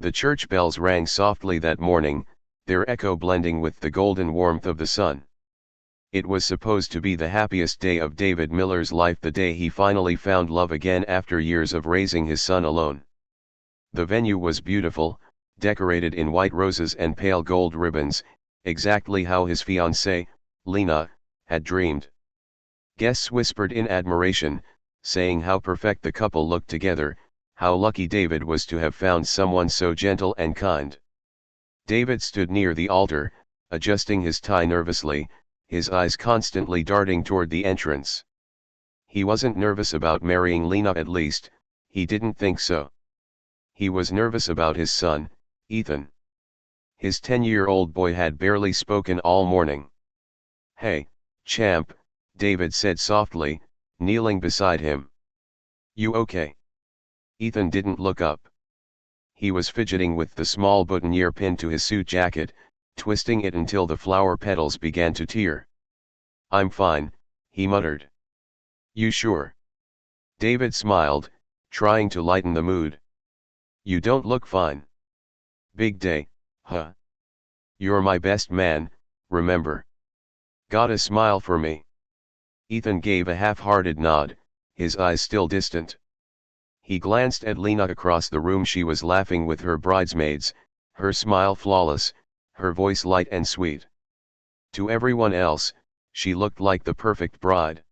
The church bells rang softly that morning, their echo blending with the golden warmth of the sun. It was supposed to be the happiest day of David Miller's life, the day he finally found love again after years of raising his son alone. The venue was beautiful, decorated in white roses and pale gold ribbons, exactly how his fiancée, Lena, had dreamed. Guests whispered in admiration, saying how perfect the couple looked together, how lucky David was to have found someone so gentle and kind. David stood near the altar, adjusting his tie nervously, his eyes constantly darting toward the entrance. He wasn't nervous about marrying Lena, at least, he didn't think so. He was nervous about his son, Ethan. His 10-year-old boy had barely spoken all morning. "Hey, champ," David said softly, kneeling beside him. "You okay?" Ethan didn't look up. He was fidgeting with the small boutonniere pinned to his suit jacket, twisting it until the flower petals began to tear. "I'm fine," he muttered. "You sure?" David smiled, trying to lighten the mood. "You don't look fine." "Big day, huh?" "You're my best man, remember? Got a smile for me?" Ethan gave a half-hearted nod, his eyes still distant. He glanced at Lena across the room. She was laughing with her bridesmaids, her smile flawless, her voice light and sweet. To everyone else, she looked like the perfect bride.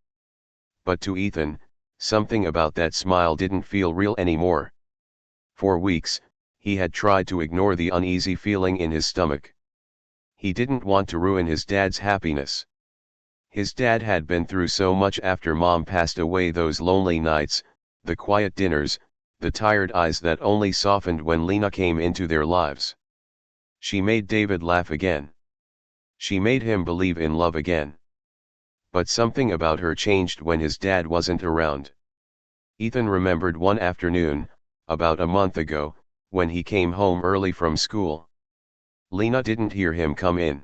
But to Ethan, something about that smile didn't feel real anymore. For weeks, he had tried to ignore the uneasy feeling in his stomach. He didn't want to ruin his dad's happiness. His dad had been through so much after Mom passed away, those lonely nights, the quiet dinners, the tired eyes that only softened when Lena came into their lives. She made David laugh again. She made him believe in love again. But something about her changed when his dad wasn't around. Ethan remembered one afternoon, about a month ago, when he came home early from school. Lena didn't hear him come in.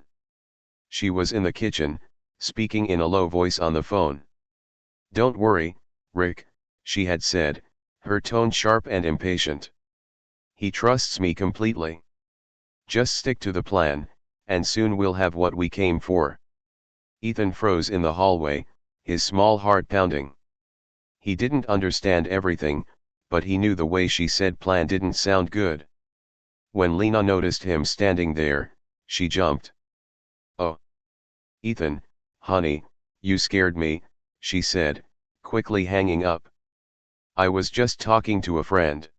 She was in the kitchen, speaking in a low voice on the phone. "Don't worry, Rick," she had said, her tone sharp and impatient. "He trusts me completely. Just stick to the plan, and soon we'll have what we came for." Ethan froze in the hallway, his small heart pounding. He didn't understand everything, but he knew the way she said plan didn't sound good. When Lena noticed him standing there, she jumped. "Oh. Ethan, honey, you scared me," she said, quickly hanging up. "I was just talking to a friend."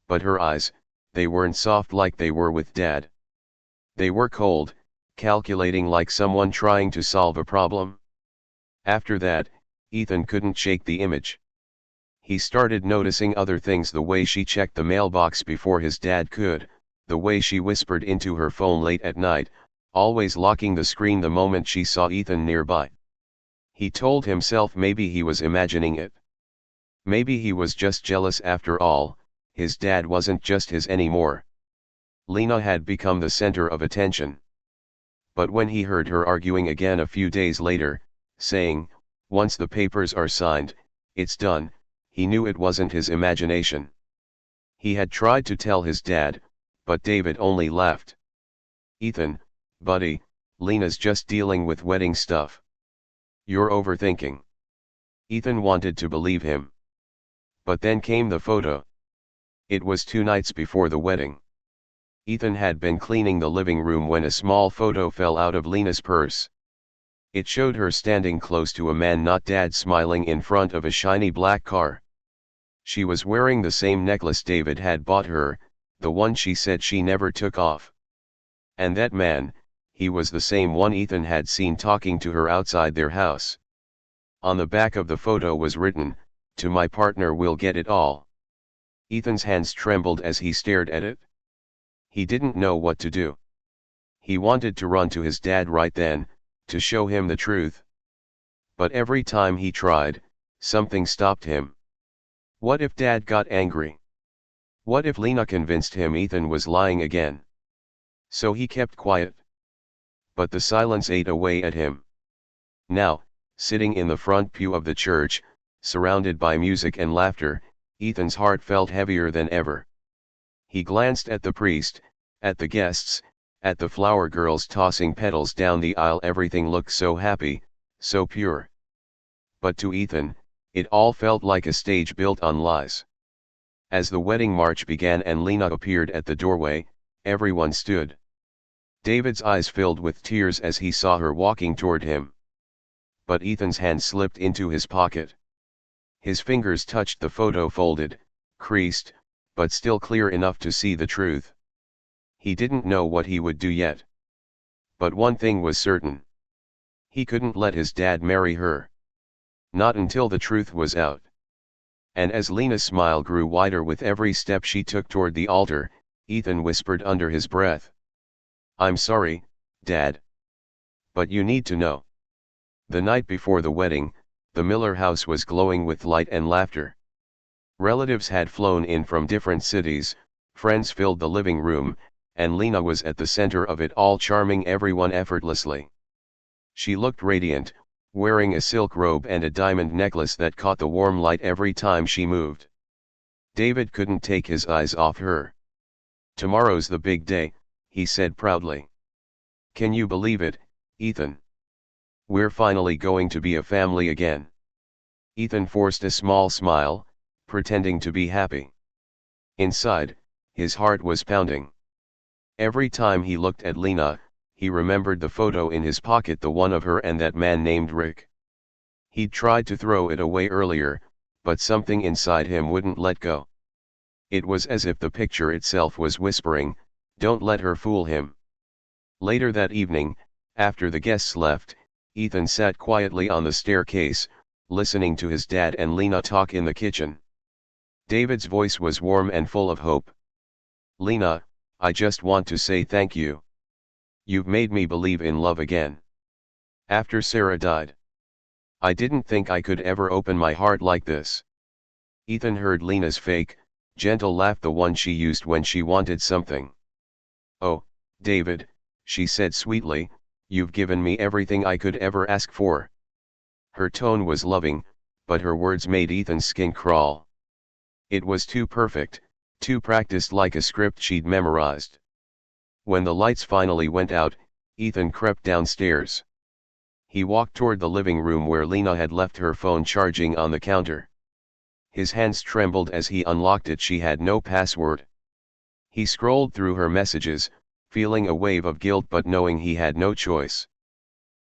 But her eyes, they weren't soft like they were with Dad. They were cold, calculating, like someone trying to solve a problem. After that, Ethan couldn't shake the image. He started noticing other things: the way she checked the mailbox before his dad could, the way she whispered into her phone late at night, always locking the screen the moment she saw Ethan nearby. He told himself maybe he was imagining it. Maybe he was just jealous after all, his dad wasn't just his anymore. Lena had become the center of attention. But when he heard her arguing again a few days later, saying, "Once the papers are signed, it's done," he knew it wasn't his imagination. He had tried to tell his dad, but David only laughed. "Ethan, buddy, Lena's just dealing with wedding stuff. You're overthinking." Ethan wanted to believe him. But then came the photo. It was 2 nights before the wedding. Ethan had been cleaning the living room when a small photo fell out of Lena's purse. It showed her standing close to a man, not Dad, smiling in front of a shiny black car. She was wearing the same necklace David had bought her, the one she said she never took off. And that man, he was the same one Ethan had seen talking to her outside their house. On the back of the photo was written, "To my partner, we'll get it all." Ethan's hands trembled as he stared at it. He didn't know what to do. He wanted to run to his dad right then, to show him the truth. But every time he tried, something stopped him. What if Dad got angry? What if Lena convinced him Ethan was lying again? So he kept quiet. But the silence ate away at him. Now, sitting in the front pew of the church, surrounded by music and laughter, Ethan's heart felt heavier than ever. He glanced at the priest, at the guests, at the flower girls tossing petals down the aisle. Everything looked so happy, so pure. But to Ethan, it all felt like a stage built on lies. As the wedding march began and Lena appeared at the doorway, everyone stood. David's eyes filled with tears as he saw her walking toward him. But Ethan's hand slipped into his pocket. His fingers touched the photo, folded, creased, but still clear enough to see the truth. He didn't know what he would do yet. But one thing was certain. He couldn't let his dad marry her. Not until the truth was out. And as Lena's smile grew wider with every step she took toward the altar, Ethan whispered under his breath, "I'm sorry, Dad. But you need to know." The night before the wedding, the Miller house was glowing with light and laughter. Relatives had flown in from different cities, friends filled the living room, and Lena was at the center of it all, charming everyone effortlessly. She looked radiant, wearing a silk robe and a diamond necklace that caught the warm light every time she moved. David couldn't take his eyes off her. "Tomorrow's the big day," he said proudly. "Can you believe it, Ethan? We're finally going to be a family again." Ethan forced a small smile, pretending to be happy. Inside, his heart was pounding. Every time he looked at Lena, he remembered the photo in his pocket, the one of her and that man named Rick. He'd tried to throw it away earlier, but something inside him wouldn't let go. It was as if the picture itself was whispering, "Don't let her fool him." Later that evening, after the guests left, Ethan sat quietly on the staircase, listening to his dad and Lena talk in the kitchen. David's voice was warm and full of hope. "Lena, I just want to say thank you. You've made me believe in love again. After Sarah died, I didn't think I could ever open my heart like this." Ethan heard Lena's fake, gentle laugh, the one she used when she wanted something. "Oh, David," she said sweetly, "you've given me everything I could ever ask for." Her tone was loving, but her words made Ethan's skin crawl. It was too perfect, too practiced, like a script she'd memorized. When the lights finally went out, Ethan crept downstairs. He walked toward the living room where Lena had left her phone charging on the counter. His hands trembled as he unlocked it. She had no password. He scrolled through her messages, feeling a wave of guilt but knowing he had no choice.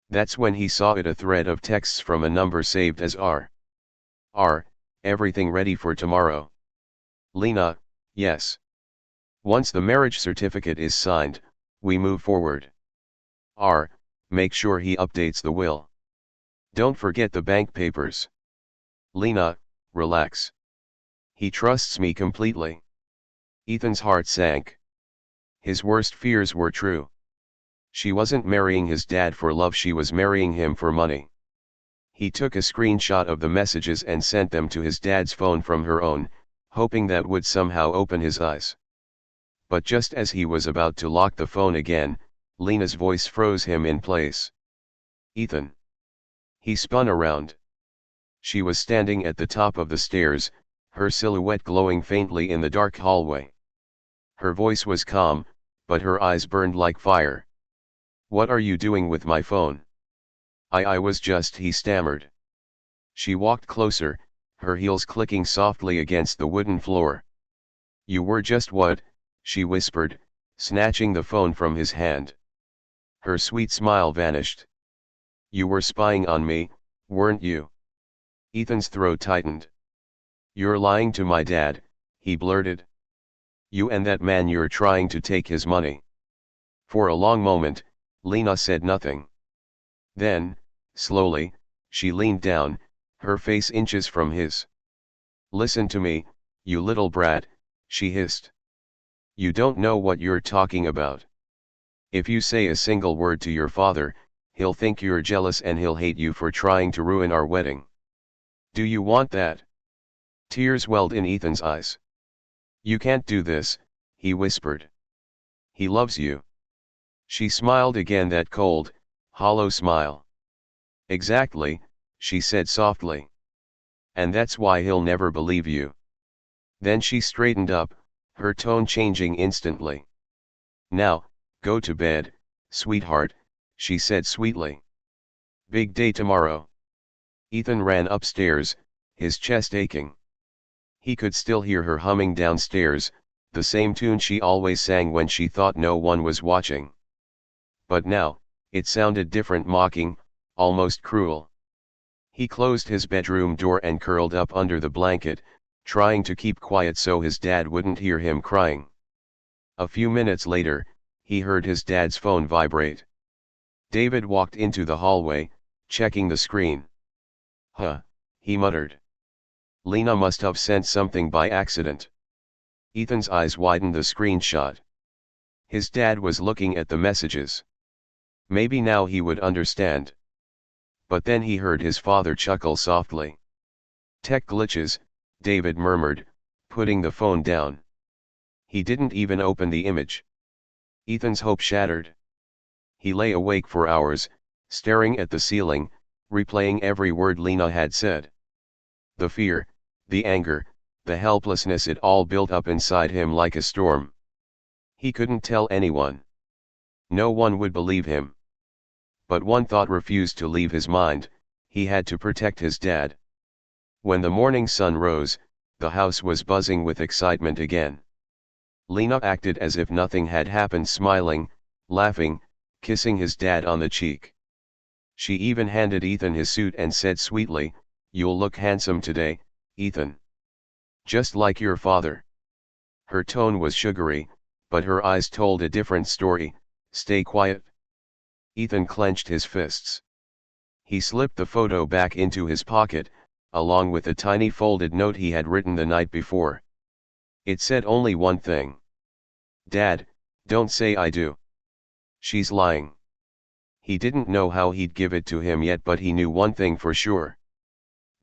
That's when he saw it, a thread of texts from a number saved as R. R, everything ready for tomorrow. Lena, yes. Once the marriage certificate is signed, we move forward. R, make sure he updates the will. Don't forget the bank papers. Lena, relax. He trusts me completely. Ethan's heart sank. His worst fears were true. She wasn't marrying his dad for love, she was marrying him for money. He took a screenshot of the messages and sent them to his dad's phone from her own, hoping that would somehow open his eyes. But just as he was about to lock the phone again, Lena's voice froze him in place. "Ethan." He spun around. She was standing at the top of the stairs, her silhouette glowing faintly in the dark hallway. Her voice was calm, but her eyes burned like fire. "What are you doing with my phone?" I was just," he stammered. She walked closer, her heels clicking softly against the wooden floor. "You were just what?" she whispered, snatching the phone from his hand. Her sweet smile vanished. "You were spying on me, weren't you?" Ethan's throat tightened. "You're lying to my dad," he blurted. "You and that man, you're trying to take his money." For a long moment, Lena said nothing. Then, slowly, she leaned down, her face inches from his. "Listen to me, you little brat," she hissed. "You don't know what you're talking about. If you say a single word to your father, he'll think you're jealous and he'll hate you for trying to ruin our wedding. Do you want that?" Tears welled in Ethan's eyes. "You can't do this," he whispered. "He loves you." She smiled again, that cold, hollow smile. "Exactly," she said softly. "And that's why he'll never believe you." Then she straightened up, her tone changing instantly. "Now, go to bed, sweetheart," she said sweetly. "Big day tomorrow." Ethan ran upstairs, his chest aching. He could still hear her humming downstairs, the same tune she always sang when she thought no one was watching. But now, it sounded different, mocking, almost cruel. He closed his bedroom door and curled up under the blanket, trying to keep quiet so his dad wouldn't hear him crying. A few minutes later, he heard his dad's phone vibrate. David walked into the hallway, checking the screen. "Huh," he muttered. "Lena must have sent something by accident." Ethan's eyes widened the screenshot. His dad was looking at the messages. Maybe now he would understand. But then he heard his father chuckle softly. "Tech glitches," David murmured, putting the phone down. He didn't even open the image. Ethan's hope shattered. He lay awake for hours, staring at the ceiling, replaying every word Lena had said. The fear, the anger, the helplessness, it all built up inside him like a storm. He couldn't tell anyone. No one would believe him. But one thought refused to leave his mind: he had to protect his dad. When the morning sun rose, the house was buzzing with excitement again. Lena acted as if nothing had happened, smiling, laughing, kissing his dad on the cheek. She even handed Ethan his suit and said sweetly, "You'll look handsome today, Ethan. Just like your father." Her tone was sugary, but her eyes told a different story: "Stay quiet." Ethan clenched his fists. He slipped the photo back into his pocket, along with a tiny folded note he had written the night before. It said only one thing: "Dad, don't say I do. She's lying." He didn't know how he'd give it to him yet, but he knew one thing for sure.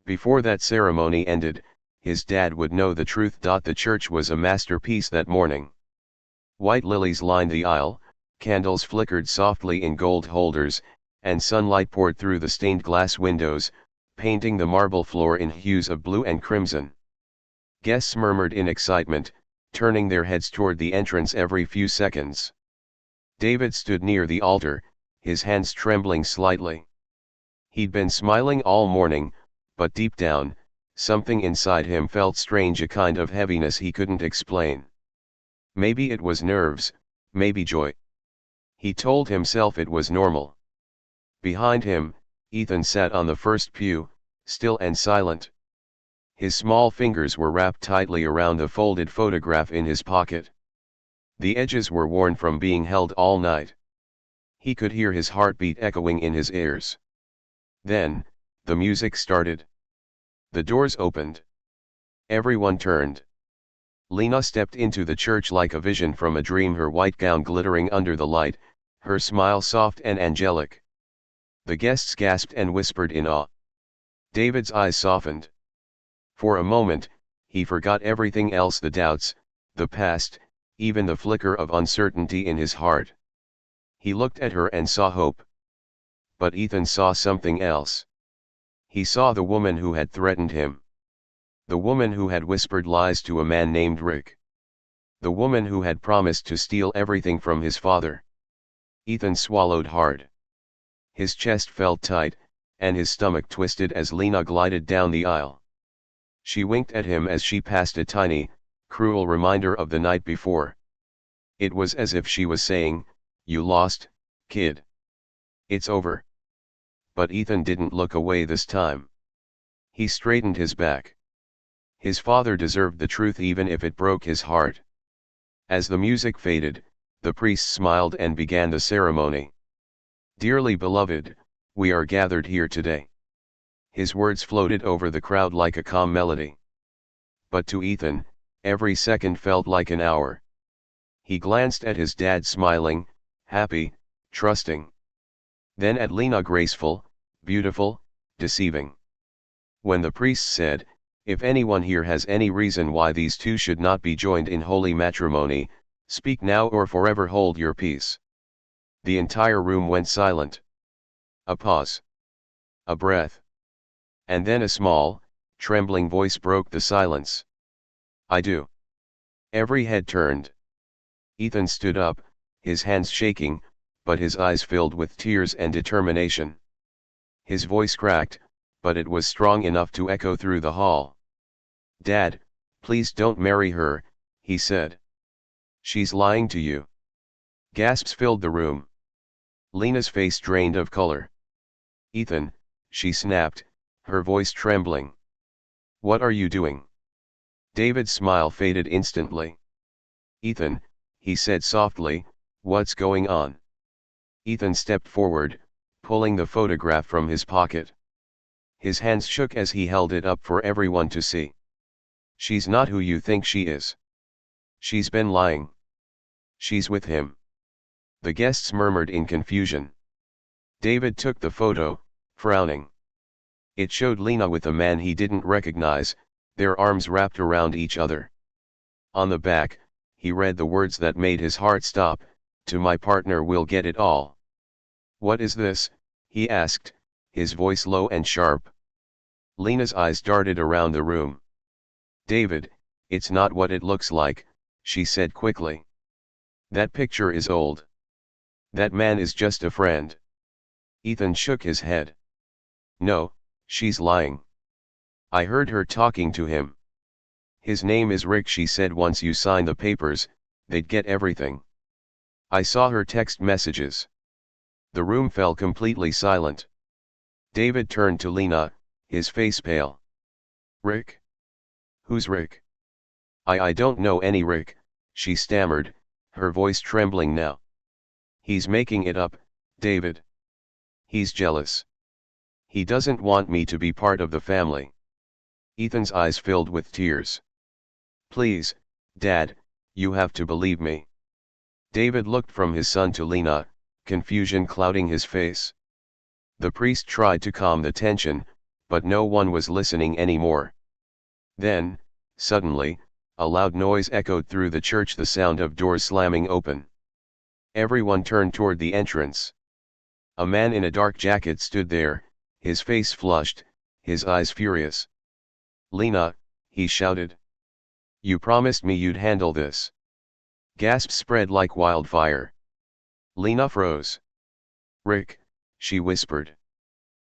Before that ceremony ended, his dad would know the truth. The church was a masterpiece that morning. White lilies lined the aisle, candles flickered softly in gold holders, and sunlight poured through the stained glass windows, painting the marble floor in hues of blue and crimson. Guests murmured in excitement, turning their heads toward the entrance every few seconds. David stood near the altar, his hands trembling slightly. He'd been smiling all morning, but deep down, something inside him felt strange, a kind of heaviness he couldn't explain. Maybe it was nerves, maybe joy. He told himself it was normal. Behind him, Ethan sat on the first pew, still and silent. His small fingers were wrapped tightly around the folded photograph in his pocket. The edges were worn from being held all night. He could hear his heartbeat echoing in his ears. Then, the music started. The doors opened. Everyone turned. Lena stepped into the church like a vision from a dream, her white gown glittering under the light, her smile soft and angelic. The guests gasped and whispered in awe. David's eyes softened. For a moment, he forgot everything else: the doubts, the past, even the flicker of uncertainty in his heart. He looked at her and saw hope. But Ethan saw something else. He saw the woman who had threatened him. The woman who had whispered lies to a man named Rick. The woman who had promised to steal everything from his father. Ethan swallowed hard. His chest felt tight, and his stomach twisted as Lena glided down the aisle. She winked at him as she passed, a tiny, cruel reminder of the night before. It was as if she was saying, "You lost, kid. It's over." But Ethan didn't look away this time. He straightened his back. His father deserved the truth even if it broke his heart. As the music faded, the priest smiled and began the ceremony. "Dearly beloved, we are gathered here today." His words floated over the crowd like a calm melody. But to Ethan, every second felt like an hour. He glanced at his dad, smiling, happy, trusting. Then at Lena, graceful, beautiful, deceiving. When the priest said, "If anyone here has any reason why these two should not be joined in holy matrimony, speak now or forever hold your peace." The entire room went silent. A pause. A breath. And then a small, trembling voice broke the silence. "I do." Every head turned. Ethan stood up, his hands shaking, but his eyes filled with tears and determination. His voice cracked, but it was strong enough to echo through the hall. "Dad, please don't marry her," he said. "She's lying to you." Gasps filled the room. Lena's face drained of color. "Ethan," she snapped, her voice trembling. "What are you doing?" David's smile faded instantly. "Ethan," he said softly, "what's going on?" Ethan stepped forward, pulling the photograph from his pocket. His hands shook as he held it up for everyone to see. "She's not who you think she is. She's been lying. She's with him." The guests murmured in confusion. David took the photo, frowning. It showed Lena with a man he didn't recognize, their arms wrapped around each other. On the back, he read the words that made his heart stop, "To my partner will get it all." "What is this?" he asked, his voice low and sharp. Lena's eyes darted around the room. "David, it's not what it looks like," she said quickly. "That picture is old. That man is just a friend." Ethan shook his head. "No, she's lying. I heard her talking to him. His name is Rick. She said once you sign the papers, they'd get everything. I saw her text messages." The room fell completely silent. David turned to Lena, his face pale. "Rick? Who's Rick?" I don't know any Rick," she stammered, her voice trembling now. "He's making it up, David. He's jealous. He doesn't want me to be part of the family." Ethan's eyes filled with tears. "Please, Dad, you have to believe me." David looked from his son to Lena, confusion clouding his face. The priest tried to calm the tension, but no one was listening anymore. Then, suddenly, a loud noise echoed through the church, the sound of doors slamming open. Everyone turned toward the entrance. A man in a dark jacket stood there, his face flushed, his eyes furious. "Lena," he shouted. "You promised me you'd handle this." Gasps spread like wildfire. Lena froze. "Rick," she whispered.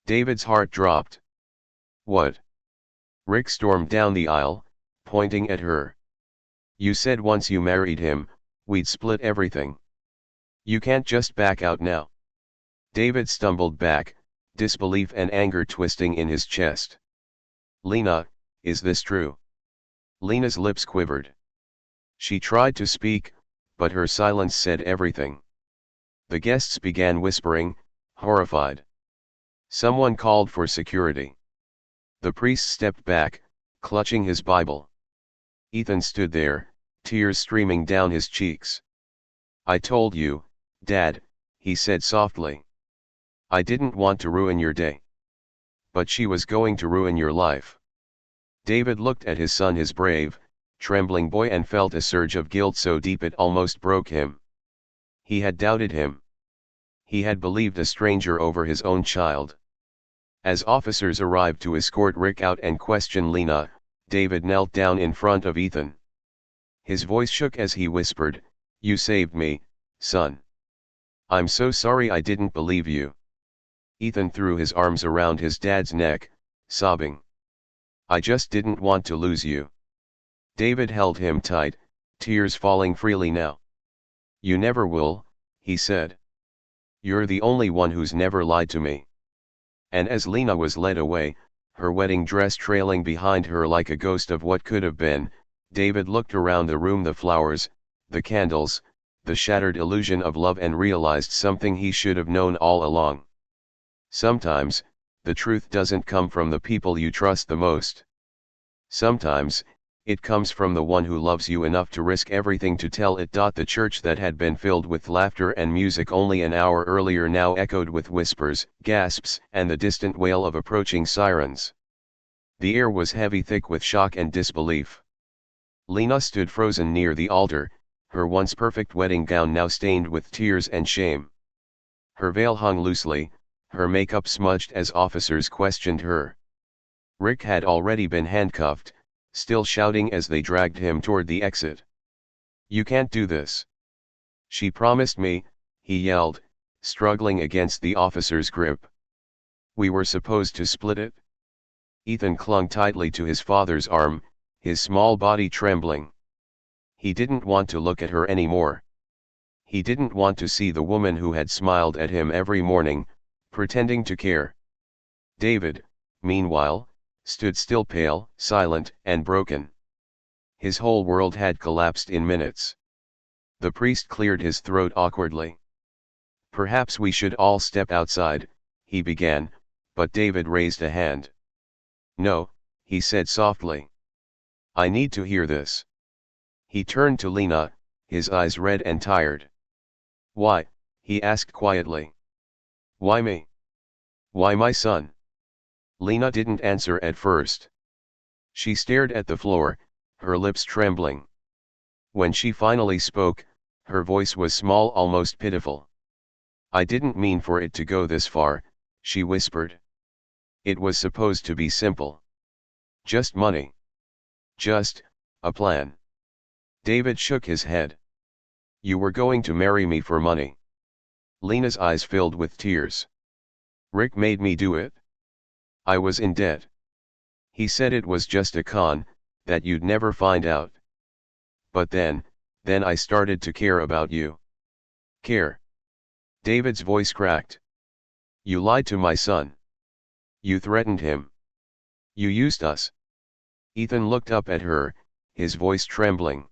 David's heart dropped. "What?" Rick stormed down the aisle, pointing at her. "You said once you married him, we'd split everything. You can't just back out now." David stumbled back, disbelief and anger twisting in his chest. "Lena, is this true?" Lena's lips quivered. She tried to speak, but her silence said everything. The guests began whispering, horrified. Someone called for security. The priest stepped back, clutching his Bible. Ethan stood there, tears streaming down his cheeks. "I told you, Dad," he said softly. "I didn't want to ruin your day. But she was going to ruin your life." David looked at his son, his brave, trembling boy, and felt a surge of guilt so deep it almost broke him. He had doubted him. He had believed a stranger over his own child. As officers arrived to escort Rick out and question Lena, David knelt down in front of Ethan. His voice shook as he whispered, "You saved me, son. I'm so sorry I didn't believe you." Ethan threw his arms around his dad's neck, sobbing. "I just didn't want to lose you." David held him tight, tears falling freely now. "You never will," he said. "You're the only one who's never lied to me." And as Lena was led away, her wedding dress trailing behind her like a ghost of what could have been, David looked around the room, the flowers, the candles, the shattered illusion of love, and realized something he should have known all along. Sometimes, the truth doesn't come from the people you trust the most. Sometimes, it comes from the one who loves you enough to risk everything to tell it. The church that had been filled with laughter and music only an hour earlier now echoed with whispers, gasps, and the distant wail of approaching sirens. The air was heavy, thick with shock and disbelief. Lena stood frozen near the altar, her once perfect wedding gown now stained with tears and shame. Her veil hung loosely, her makeup smudged as officers questioned her. Rick had already been handcuffed, still shouting as they dragged him toward the exit. You can't do this. She promised me, he yelled, struggling against the officer's grip. We were supposed to split it. Ethan clung tightly to his father's arm, his small body trembling. He didn't want to look at her anymore. He didn't want to see the woman who had smiled at him every morning, pretending to care. David, meanwhile, stood still, pale, silent, and broken. His whole world had collapsed in minutes. The priest cleared his throat awkwardly. Perhaps we should all step outside, he began, but David raised a hand. No, he said softly. I need to hear this. He turned to Lena, his eyes red and tired. Why? He asked quietly. Why me? Why my son? Lena didn't answer at first. She stared at the floor, her lips trembling. When she finally spoke, her voice was small, almost pitiful. I didn't mean for it to go this far, she whispered. It was supposed to be simple. Just money. Just a plan. David shook his head. You were going to marry me for money. Lena's eyes filled with tears. Rick made me do it. I was in debt. He said it was just a con, that you'd never find out. But then I started to care about you. Care. David's voice cracked. You lied to my son. You threatened him. You used us. Ethan looked up at her, his voice trembling.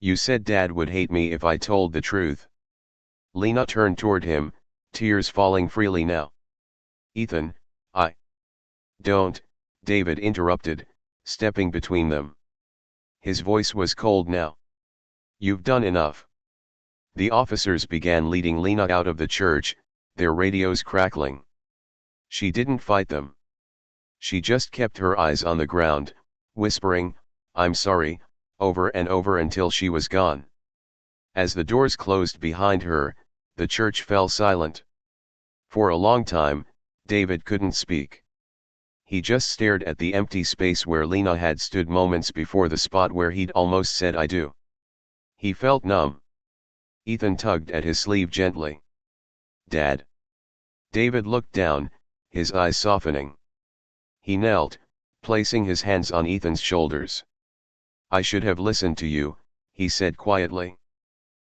You said Dad would hate me if I told the truth. Lena turned toward him, tears falling freely now. Ethan, I don't, David interrupted, stepping between them. His voice was cold now. You've done enough. The officers began leading Lena out of the church, their radios crackling. She didn't fight them. She just kept her eyes on the ground, whispering, I'm sorry, over and over until she was gone. As the doors closed behind her, the church fell silent. For a long time, David couldn't speak. He just stared at the empty space where Lena had stood moments before, the spot where he'd almost said I do. He felt numb. Ethan tugged at his sleeve gently. Dad. David looked down, his eyes softening. He knelt, placing his hands on Ethan's shoulders. I should have listened to you, he said quietly.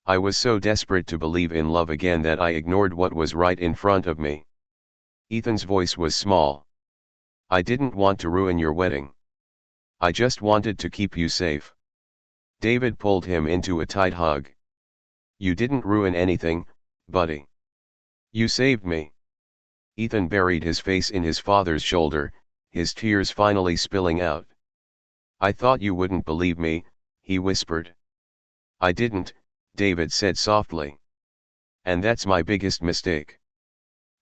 I was so desperate to believe in love again that I ignored what was right in front of me. Ethan's voice was small. I didn't want to ruin your wedding. I just wanted to keep you safe. David pulled him into a tight hug. You didn't ruin anything, buddy. You saved me. Ethan buried his face in his father's shoulder, his tears finally spilling out. I thought you wouldn't believe me, he whispered. I didn't, David said softly. And that's my biggest mistake.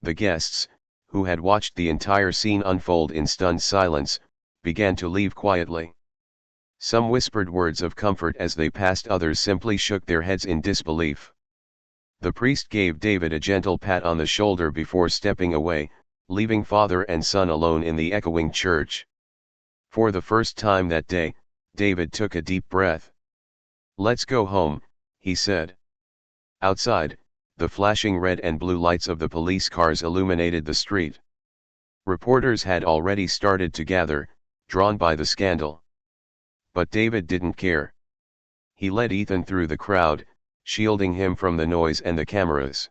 The guests, who had watched the entire scene unfold in stunned silence, began to leave quietly. Some whispered words of comfort as they passed, others simply shook their heads in disbelief. The priest gave David a gentle pat on the shoulder before stepping away, leaving father and son alone in the echoing church. For the first time that day, David took a deep breath. Let's go home, he said. Outside, the flashing red and blue lights of the police cars illuminated the street. Reporters had already started to gather, drawn by the scandal. But David didn't care. He led Ethan through the crowd, shielding him from the noise and the cameras.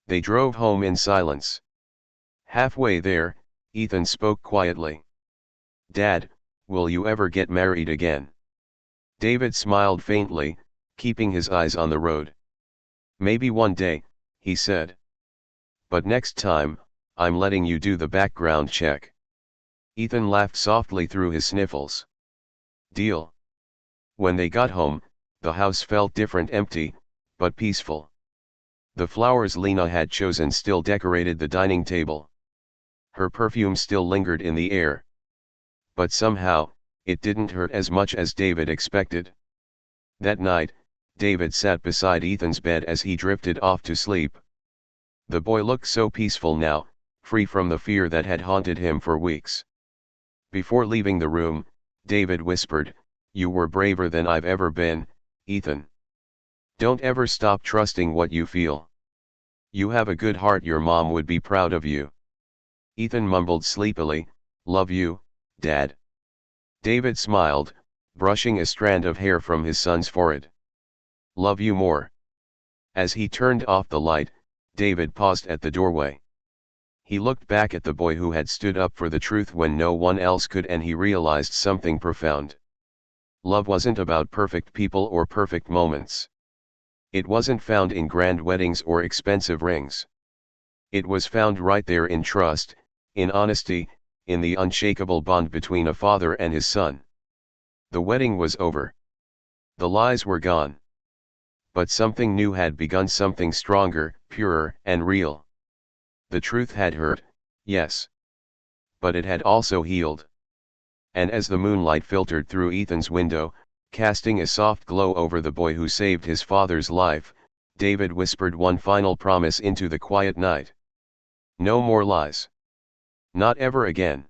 They drove home in silence. Halfway there, Ethan spoke quietly. Dad, will you ever get married again? David smiled faintly, keeping his eyes on the road. Maybe one day, he said. But next time, I'm letting you do the background check. Ethan laughed softly through his sniffles. Deal. When they got home, the house felt different, empty, but peaceful. The flowers Lena had chosen still decorated the dining table. Her perfume still lingered in the air. But somehow, it didn't hurt as much as David expected. That night, David sat beside Ethan's bed as he drifted off to sleep. The boy looked so peaceful now, free from the fear that had haunted him for weeks. Before leaving the room, David whispered, "You were braver than I've ever been, Ethan. Don't ever stop trusting what you feel. You have a good heart, your mom would be proud of you. Ethan mumbled sleepily, "Love you, Dad." David smiled, brushing a strand of hair from his son's forehead. "Love you more." As he turned off the light, David paused at the doorway. He looked back at the boy who had stood up for the truth when no one else could, and he realized something profound. Love wasn't about perfect people or perfect moments. It wasn't found in grand weddings or expensive rings. It was found right there in trust, in honesty, in the unshakable bond between a father and his son. The wedding was over. The lies were gone. But something new had begun, something stronger, purer, and real. The truth had hurt, yes. But it had also healed. And as the moonlight filtered through Ethan's window, casting a soft glow over the boy who saved his father's life, David whispered one final promise into the quiet night. No more lies. Not ever again.